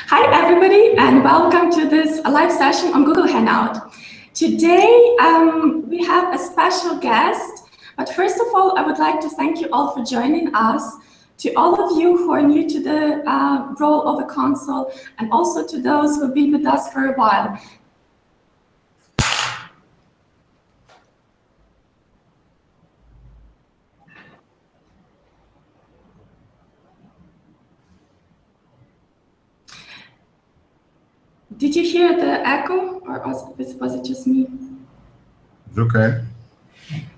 Hi everybody, and welcome to this live session on Google Hangout. Today we have a special guest, but first of all I would like to thank you all for joining us. To all of you who are new to the role of a consul, and also to those who have been with us for a while. Did you hear the echo, or was it just me? It's okay.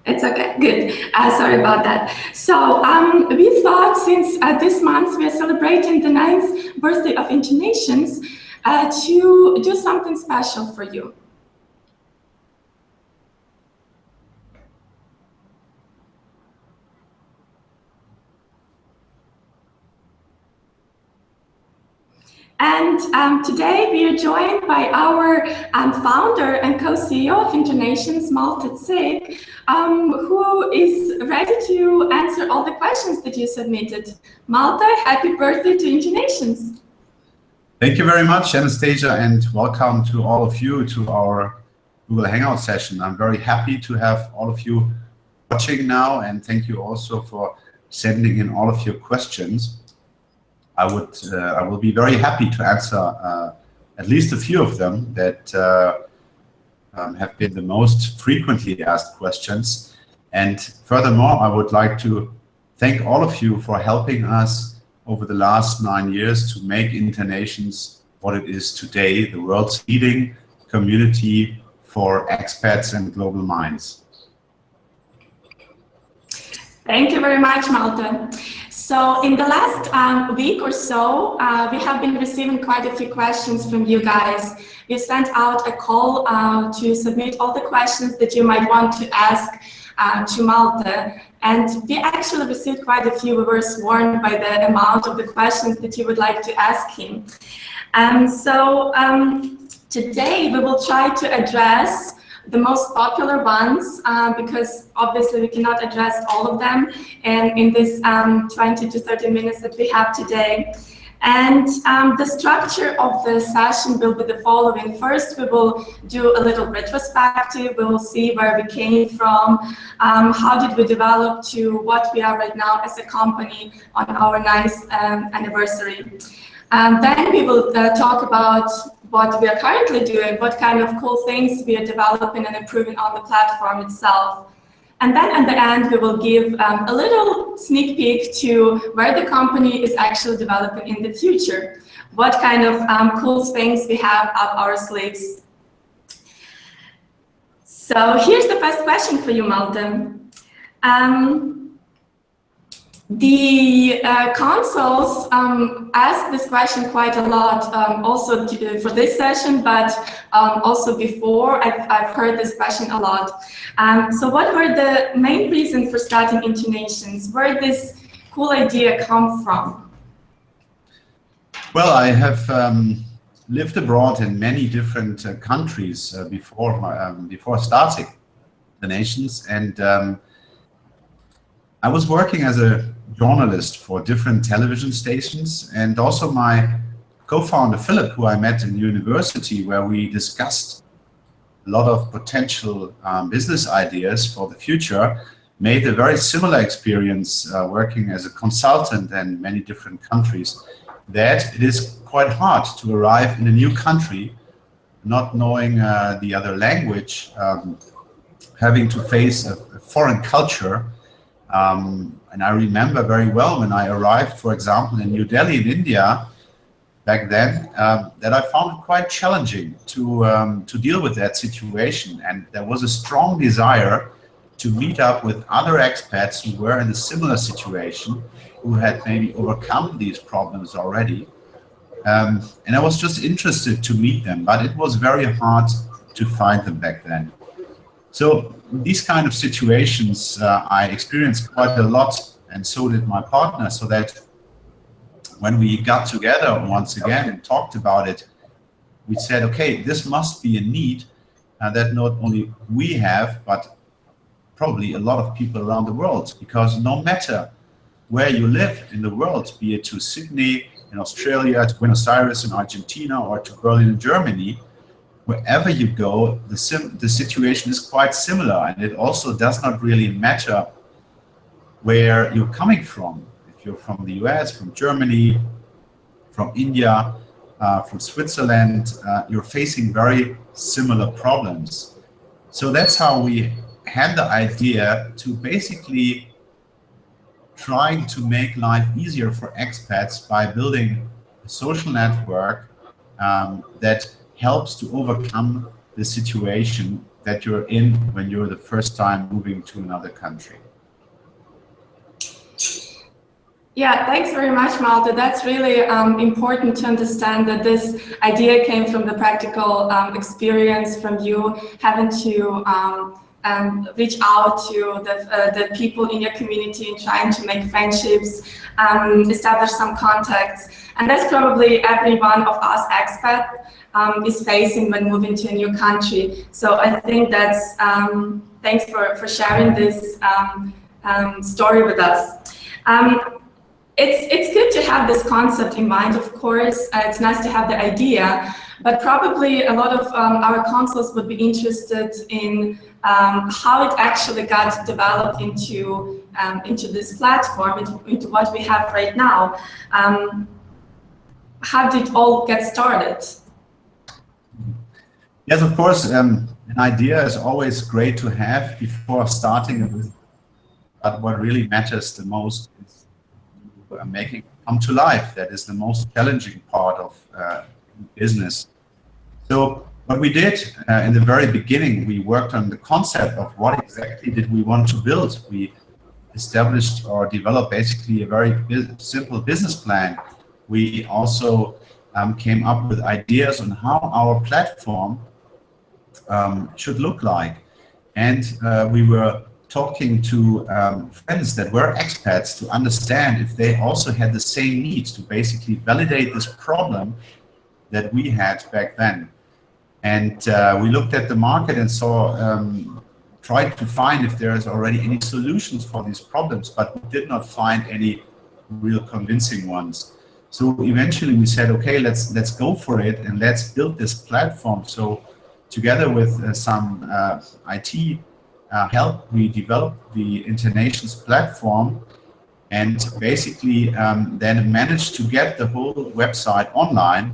It's okay, good. Sorry about that. So we thought, since this month we are celebrating the 9th birthday of InterNations, to do something special for you. And today we are joined by our founder and co-CEO of InterNations, Malte Zeeck, who is ready to answer all the questions that you submitted. Malte, happy birthday to InterNations. Thank you very much, Anastasia, and welcome to all of you to our Google Hangout session. I'm very happy to have all of you watching now, and thank you also for sending in all of your questions. I will be very happy to answer at least a few of them that have been the most frequently asked questions. And furthermore, I would like to thank all of you for helping us over the last 9 years to make InterNations what it is today, the world's leading community for expats and global minds. Thank you very much, Malte. So in the last week or so, we have been receiving quite a few questions from you guys. We sent out a call to submit all the questions that you might want to ask to Malte. And we actually received quite a few. We were sworn by the amount of the questions that you would like to ask him. Today we will try to address the most popular ones, because obviously we cannot address all of them in this 20 to 30 minutes that we have today. And the structure of the session will be the following. First, we will do a little retrospective. We will see where we came from, how did we develop to what we are right now as a company on our 9th anniversary. Then we will talk about what we are currently doing, what kind of cool things we are developing and improving on the platform itself. And then at the end, we will give a little sneak peek to where the company is actually developing in the future, what kind of cool things we have up our sleeves. So here's the first question for you, Malte. The consuls asked this question quite a lot, also for this session, but also before. I've heard this question a lot. So what were the main reasons for starting InterNations? Where did this cool idea come from? Well, I have lived abroad in many different countries before starting the Nations, and I was working as a journalist for different television stations, and also my co-founder Philip, who I met in university, where we discussed a lot of potential business ideas for the future, made a very similar experience working as a consultant in many different countries, that it is quite hard to arrive in a new country, not knowing the other language, having to face a foreign culture. And I remember very well when I arrived, for example, in New Delhi in India back then, that I found it quite challenging to deal with that situation. And there was a strong desire to meet up with other expats who were in a similar situation, who had maybe overcome these problems already. And I was just interested to meet them, but it was very hard to find them back then. So these kind of situations I experienced quite a lot, and so did my partner, so that when we got together once again and talked about it, we said, okay, this must be a need that not only we have, but probably a lot of people around the world, because no matter where you live in the world, be it to Sydney, in Australia, to Buenos Aires in Argentina, or to Berlin in Germany, wherever you go, the situation is quite similar, and it also does not really matter where you're coming from. If you're from the US, from Germany, from India, from Switzerland, you're facing very similar problems. So that's how we had the idea to basically trying to make life easier for expats by building a social network that helps to overcome the situation that you're in when you're the first time moving to another country. Yeah, thanks very much, Malte. That's really important to understand that this idea came from the practical experience from you having to reach out to the people in your community and trying to make friendships, establish some contacts. And that's probably every one of us expats is facing when moving to a new country. So I think that's, thanks for sharing this story with us. It's good to have this concept in mind, of course. It's nice to have the idea, but probably a lot of our consuls would be interested in how it actually got developed into this platform, into what we have right now. How did it all get started? Yes, of course, an idea is always great to have before starting a business, but what really matters the most is making it come to life. That is the most challenging part of business. So what we did in the very beginning, we worked on the concept of what exactly did we want to build. We established or developed basically a very simple business plan. We also came up with ideas on how our platform should look like. And we were talking to friends that were expats to understand if they also had the same needs to basically validate this problem that we had back then. And we looked at the market and saw, tried to find if there is already any solutions for these problems, but we did not find any real convincing ones. So eventually we said, okay, let's go for it and let's build this platform. So together with some IT help, we developed the InterNations platform and basically then managed to get the whole website online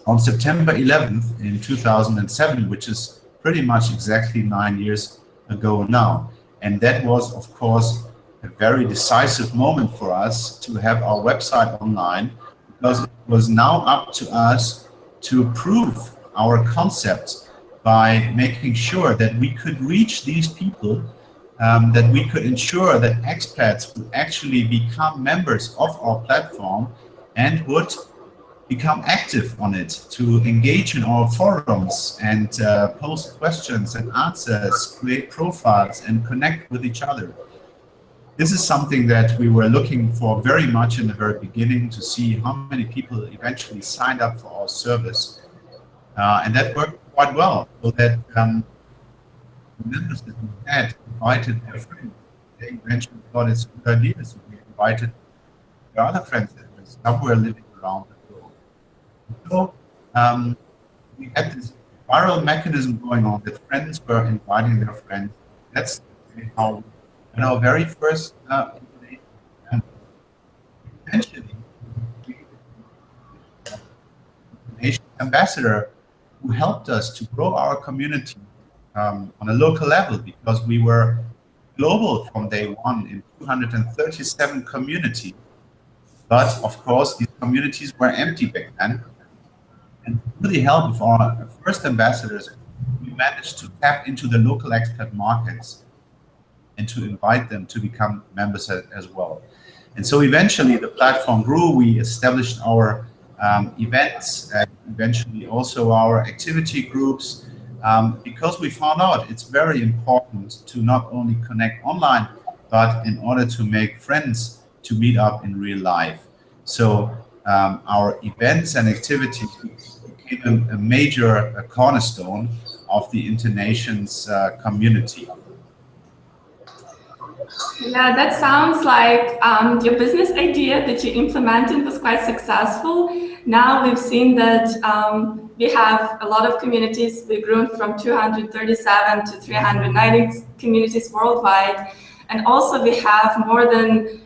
on September 11th in 2007, which is pretty much exactly 9 years ago now. And that was, of course, a very decisive moment for us to have our website online, because it was now up to us to prove our concept by making sure that we could reach these people, that we could ensure that expats would actually become members of our platform and would become active on it, to engage in our forums and post questions and answers, create profiles and connect with each other. This is something that we were looking for very much in the very beginning, to see how many people eventually signed up for our service. And that worked quite well, so that the members that we had invited their friends. They eventually thought it's a good idea, so we invited their other friends that were somewhere living around the world. So we had this viral mechanism going on, that friends were inviting their friends. That's how, in our very first eventually, the ambassador who helped us to grow our community on a local level, because we were global from day one in 237 communities. But of course, these communities were empty back then. And with the help of our first ambassadors, we managed to tap into the local expat markets and to invite them to become members as well. And so eventually the platform grew. We established our events, and eventually also our activity groups, because we found out it's very important to not only connect online, but in order to make friends, to meet up in real life. So our events and activities became a major cornerstone of the InterNations community. Yeah, that sounds like your business idea that you implemented was quite successful. Now we've seen that we have a lot of communities. We've grown from 237 to 390 communities worldwide. And also we have more than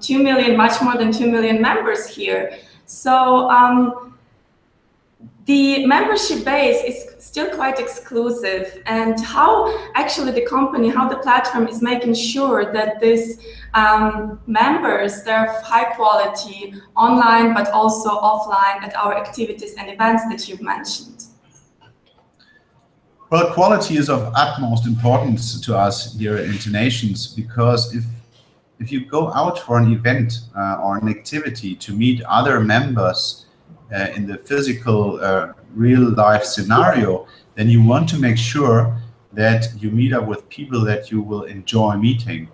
2 million, much more than 2 million members here. So the membership base is still quite exclusive, and how actually the company, how the platform is making sure that these members, they're of high quality online, but also offline at our activities and events that you've mentioned. Well, quality is of utmost importance to us here at InterNations, because if you go out for an event or an activity to meet other members in the physical real life scenario, then you want to make sure that you meet up with people that you will enjoy meeting.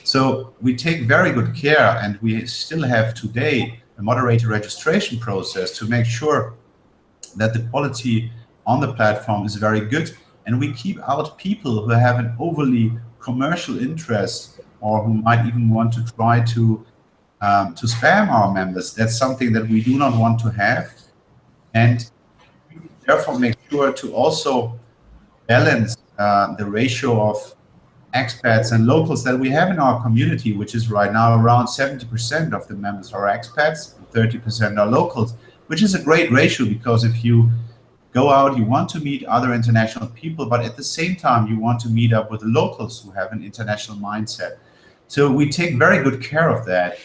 So we take very good care, and we still have today a moderator registration process to make sure that the quality on the platform is very good, and we keep out people who have an overly commercial interest or who might even want to try to spam our members. That's something that we do not want to have, and we therefore make sure to also balance the ratio of expats and locals that we have in our community, which is right now around 70% of the members are expats, 30% are locals, which is a great ratio, because if you go out, you want to meet other international people, but at the same time, you want to meet up with the locals who have an international mindset. So we take very good care of that.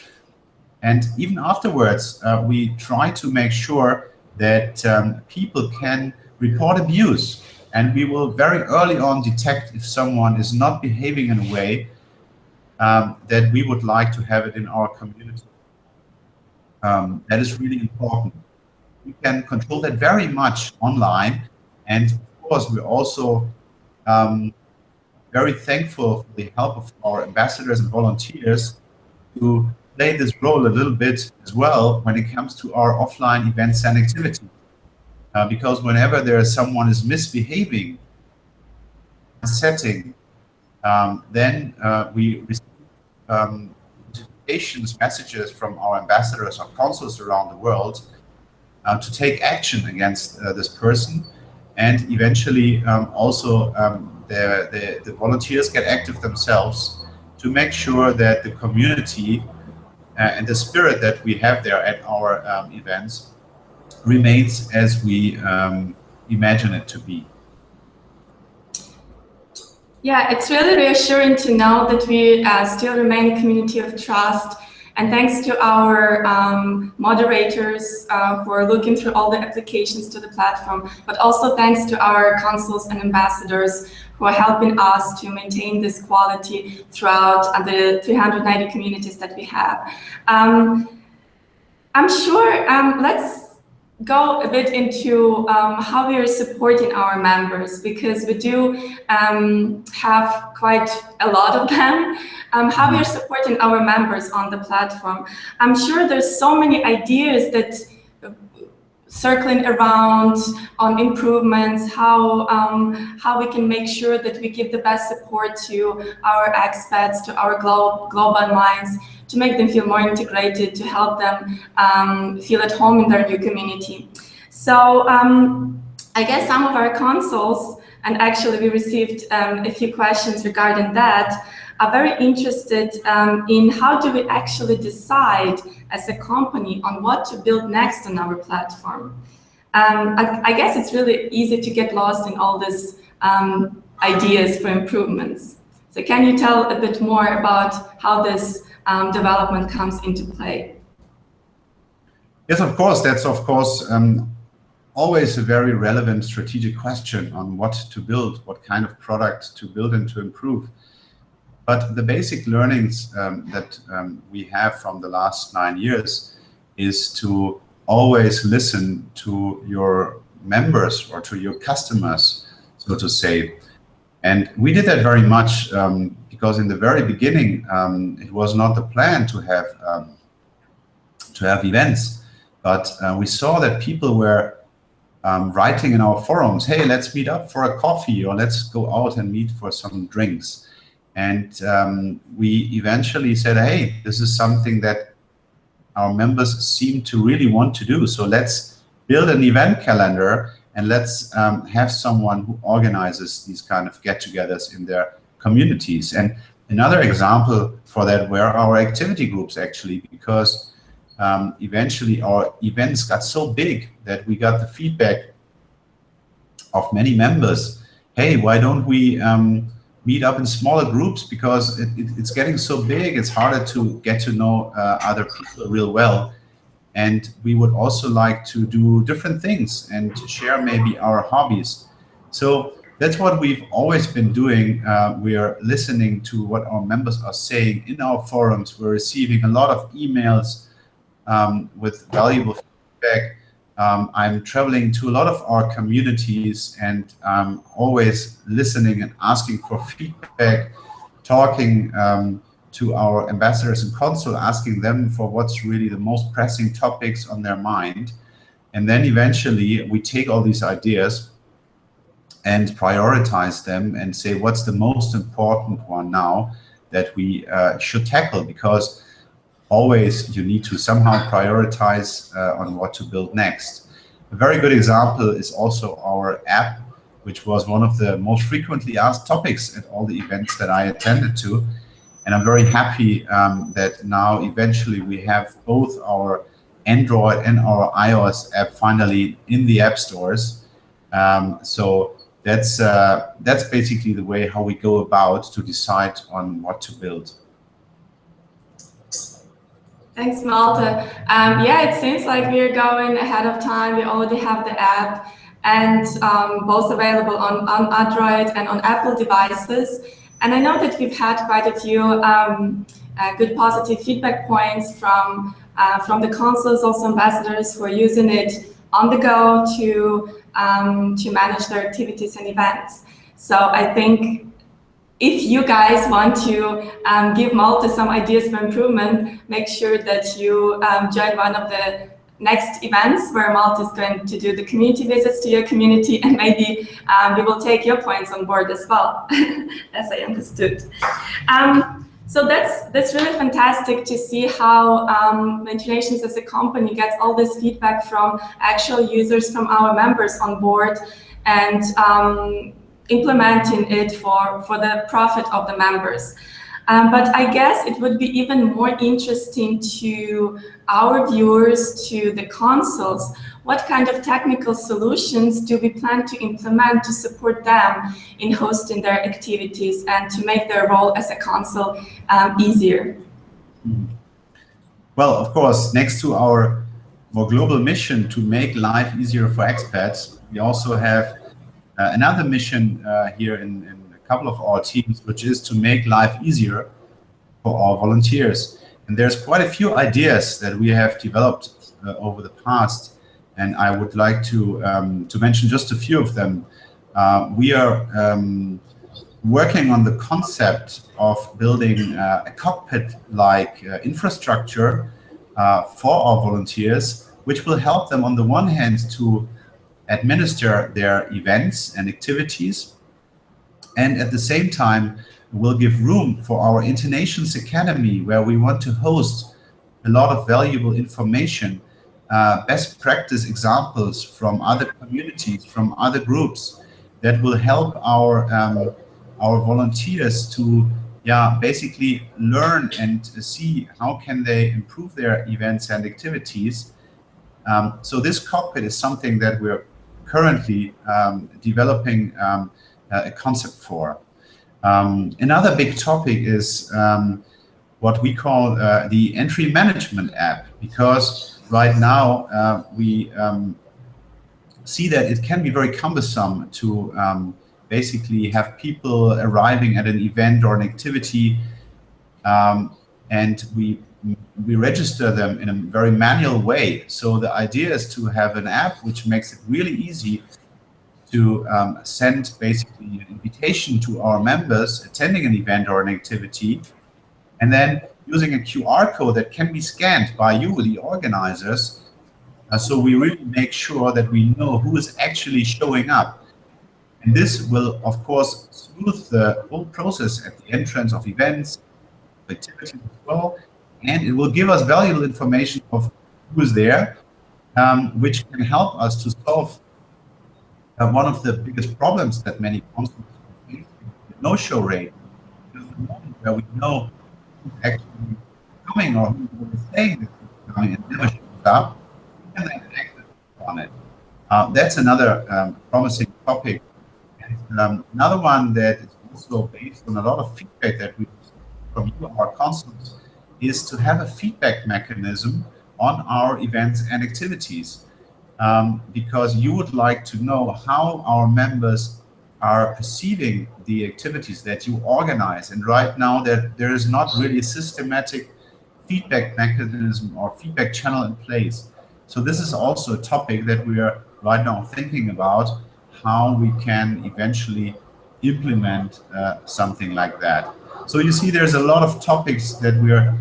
And even afterwards, we try to make sure that people can report abuse. And we will very early on detect if someone is not behaving in a way that we would like to have it in our community. That is really important. We can control that very much online. And of course, we're also very thankful for the help of our ambassadors and volunteers to play this role a little bit as well when it comes to our offline events and activities. Because whenever there is someone is misbehaving in a setting, then we receive notifications, messages from our ambassadors or consuls around the world to take action against this person, and eventually also the volunteers get active themselves to make sure that the community and the spirit that we have there at our events remains as we imagine it to be. Yeah, it's really reassuring to know that we still remain a community of trust. And thanks to our moderators who are looking through all the applications to the platform, but also thanks to our consuls and ambassadors who are helping us to maintain this quality throughout the 390 communities that we have. I'm sure, let's go a bit into how we are supporting our members, because we do have quite a lot of them. How we are supporting our members on the platform. I'm sure there's so many ideas that circling around on improvements, how we can make sure that we give the best support to our expats, to our global minds, to make them feel more integrated, to help them feel at home in their new community. So I guess some of our consuls, and actually we received a few questions regarding that, are very interested in how do we actually decide as a company on what to build next on our platform. I guess it's really easy to get lost in all these ideas for improvements. So can you tell a bit more about how this development comes into play? Yes, of course. That's of course always a very relevant strategic question on what to build, what kind of product to build and to improve. But the basic learnings that we have from the last 9 years is to always listen to your members or to your customers, so to say. And we did that very much because in the very beginning, it was not the plan to have events, but we saw that people were writing in our forums, hey, let's meet up for a coffee, or let's go out and meet for some drinks. And we eventually said, hey, this is something that our members seem to really want to do. So let's build an event calendar, and let's have someone who organizes these kind of get-togethers in their communities. And another example for that were our activity groups, actually, because eventually our events got so big that we got the feedback of many members. Hey, why don't we meet up in smaller groups, because it's getting so big, it's harder to get to know other people real well. And we would also like to do different things and share maybe our hobbies. So that's what we've always been doing. We are listening to what our members are saying in our forums. We're receiving a lot of emails with valuable feedback. I'm traveling to a lot of our communities and always listening and asking for feedback, talking to our ambassadors and consul, asking them for what's really the most pressing topics on their mind. And then eventually we take all these ideas and prioritize them and say, what's the most important one now that we should tackle? Because always you need to somehow prioritize on what to build next. A very good example is also our app, which was one of the most frequently asked topics at all the events that I attended to. And I'm very happy that now eventually we have both our Android and our iOS app finally in the app stores. So that's basically the way how we go about to decide on what to build. Thanks, Malte. Yeah, it seems like we're going ahead of time. We already have the app, and both available on Android and on Apple devices. And I know that we've had quite a few good positive feedback points from the consuls, also ambassadors who are using it on the go to manage their activities and events. So I think if you guys want to give Malte some ideas for improvement, make sure that you join one of the next events where Malte is going to do the community visits to your community, and maybe we will take your points on board as well, as I understood. So that's really fantastic to see how InterNations as a company gets all this feedback from actual users, from our members on board, and implementing it for the profit of the members. But I guess it would be even more interesting to our viewers, to the consuls, what kind of technical solutions do we plan to implement to support them in hosting their activities and to make their role as a consul easier? Well, of course, next to our more global mission to make life easier for expats, we also have another mission here in a couple of our teams, which is to make life easier for our volunteers. And there's quite a few ideas that we have developed over the past, and I would like to mention just a few of them. We are working on the concept of building a cockpit-like infrastructure for our volunteers, which will help them on the one hand to administer their events and activities, and at the same time will give room for our InterNations Academy, where we want to host a lot of valuable information, best practice examples from other communities, from other groups, that will help our volunteers to basically learn and see how can they improve their events and activities. So this cockpit is something that we're currently developing a concept for. Another big topic is what we call the entry management app, because right now we see that it can be very cumbersome to basically have people arriving at an event or an activity, and we register them in a very manual way. So the idea is to have an app which makes it really easy to send basically an invitation to our members attending an event or an activity, and then using a QR code that can be scanned by you, the organizers, so we really make sure that we know who is actually showing up. And this will, of course, smooth the whole process at the entrance of events, activities as well, and it will give us valuable information of who is there, which can help us to solve one of the biggest problems that many consuls face, the no-show rate. Because the moment where we know who's actually coming or who is saying that he's coming and never shows up, we can then act on it. That's another promising topic. And another one that is also based on a lot of feedback that we receive from you, our consuls, is to have a feedback mechanism on our events and activities. Because you would like to know how our members are perceiving the activities that you organize. And right now there is not really a systematic feedback mechanism or feedback channel in place. So this is also a topic that we are right now thinking about, how we can eventually implement something like that. So you see, there's a lot of topics that we're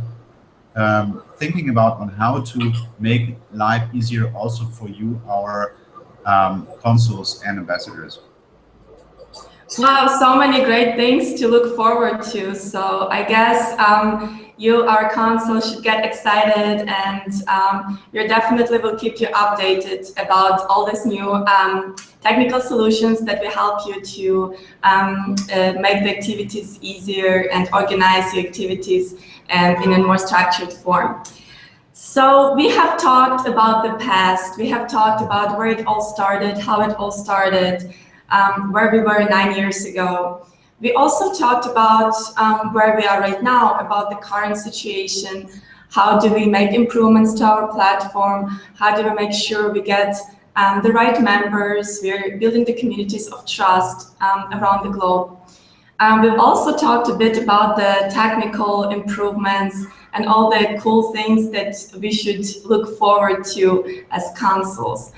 thinking about on how to make life easier also for you, our consuls and ambassadors. Wow, so many great things to look forward to. So I guess you, our consul, should get excited, and you definitely will keep you updated about all these new technical solutions that will help you to make the activities easier and organize the activities in a more structured form. So we have talked about the past. We have talked about where it all started, how it all started, where we were 9 years ago. We also talked about where we are right now, about the current situation. How do we make improvements to our platform? How do we make sure we get the right members? We're building the communities of trust around the globe. We've also talked a bit about the technical improvements and all the cool things that we should look forward to as consuls.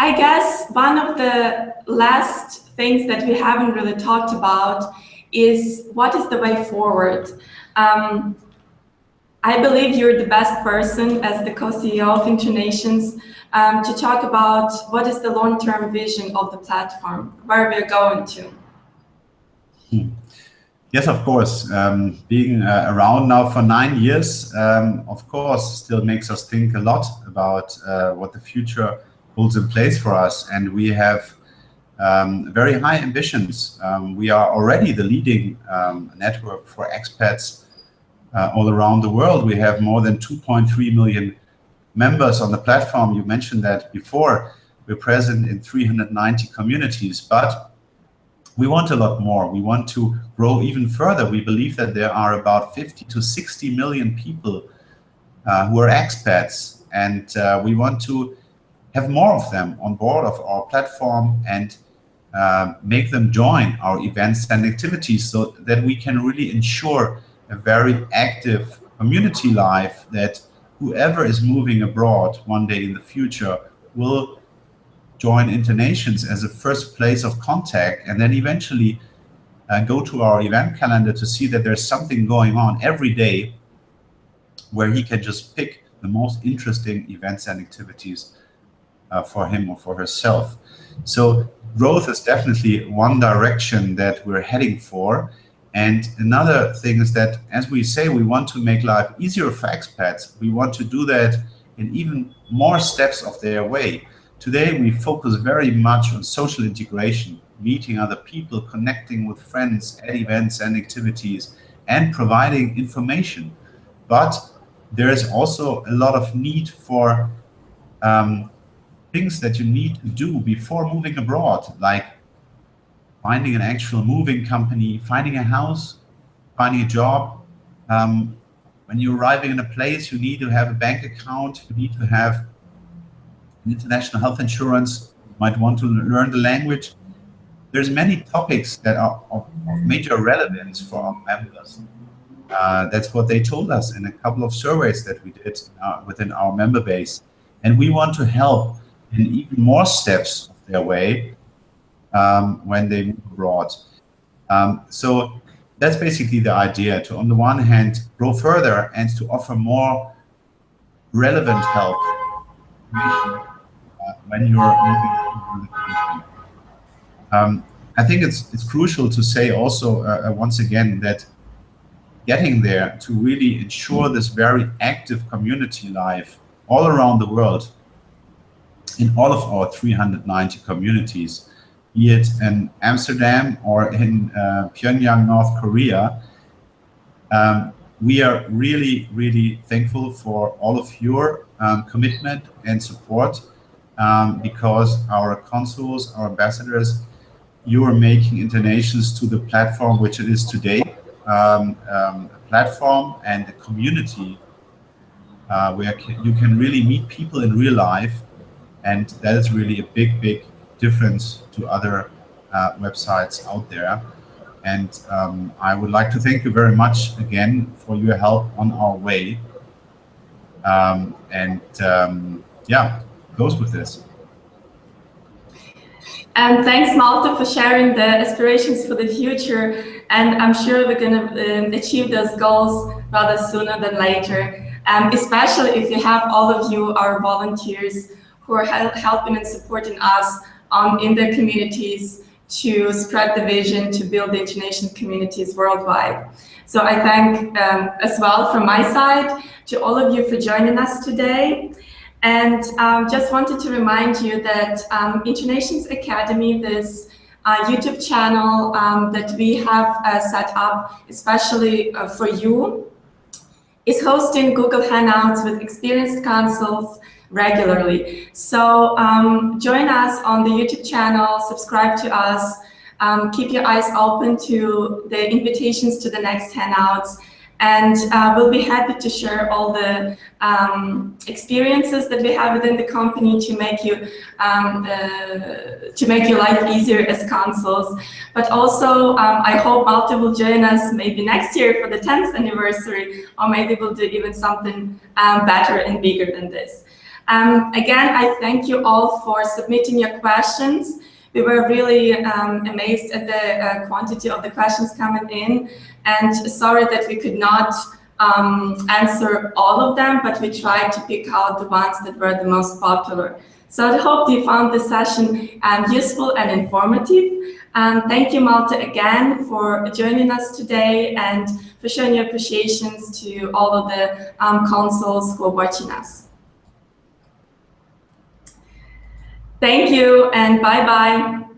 I guess one of the last things that we haven't really talked about is what is the way forward. I believe you're the best person as the co-CEO of InterNations to talk about what is the long-term vision of the platform, where we're going to. Yes, of course. Being around now for 9 years, of course, still makes us think a lot about what the future holds in place for us. And we have very high ambitions. We are already the leading network for expats all around the world. We have more than 2.3 million members on the platform. You mentioned that before. We're present in 390 communities, but we want a lot more. We want to grow even further. We believe that there are about 50 to 60 million people who are expats, and we want to have more of them on board of our platform and make them join our events and activities, so that we can really ensure a very active community life, that whoever is moving abroad one day in the future will join InterNations as a first place of contact, and then eventually go to our event calendar to see that there's something going on every day where he can just pick the most interesting events and activities for him or for herself. So growth is definitely one direction that we're heading for. And another thing is that, as we say, we want to make life easier for expats. We want to do that in even more steps of their way. Today, we focus very much on social integration, meeting other people, connecting with friends at events and activities, and providing information. But there is also a lot of need for things that you need to do before moving abroad, like finding an actual moving company, finding a house, finding a job. When you're arriving in a place, you need to have a bank account, you need to have international health insurance, you might want to learn the language. There's many topics that are of major relevance for our members. That's what they told us in a couple of surveys that we did within our member base. And we want to help in even more steps of their way when they move abroad. So that's basically the idea, to, on the one hand, grow further and to offer more relevant help when you're moving to the country. I think it's crucial to say also once again that getting there to really ensure this very active community life all around the world in all of our 390 communities, be it in Amsterdam or in Pyongyang, North Korea. We are really, really thankful for all of your commitment and support, because our consuls, our ambassadors, you are making InterNations to the platform which it is today, a platform and a community where you can really meet people in real life, and that is really a big, big difference to other websites out there. And I would like to thank you very much again for your help on our way. Yeah, goes with this. And thanks, Malte, for sharing the aspirations for the future. And I'm sure we're going to achieve those goals rather sooner than later. Especially if you have all of you, our volunteers, who are helping and supporting us in their communities to spread the vision to build the InterNations communities worldwide. So I thank as well from my side to all of you for joining us today. And just wanted to remind you that InterNations Academy, this YouTube channel that we have set up especially for you, is hosting Google Hangouts with experienced consuls regularly. So join us on the YouTube channel, subscribe to us, keep your eyes open to the invitations to the next Hangouts, and we'll be happy to share all the experiences that we have within the company to make your life easier as consuls. But also, I hope Malte will join us maybe next year for the 10th anniversary, or maybe we'll do even something better and bigger than this. Again, I thank you all for submitting your questions. We were really amazed at the quantity of the questions coming in, and sorry that we could not answer all of them, but we tried to pick out the ones that were the most popular. So I hope you found this session useful and informative. Thank you, Malte, again for joining us today and for showing your appreciations to all of the consuls who are watching us. Thank you, and bye-bye.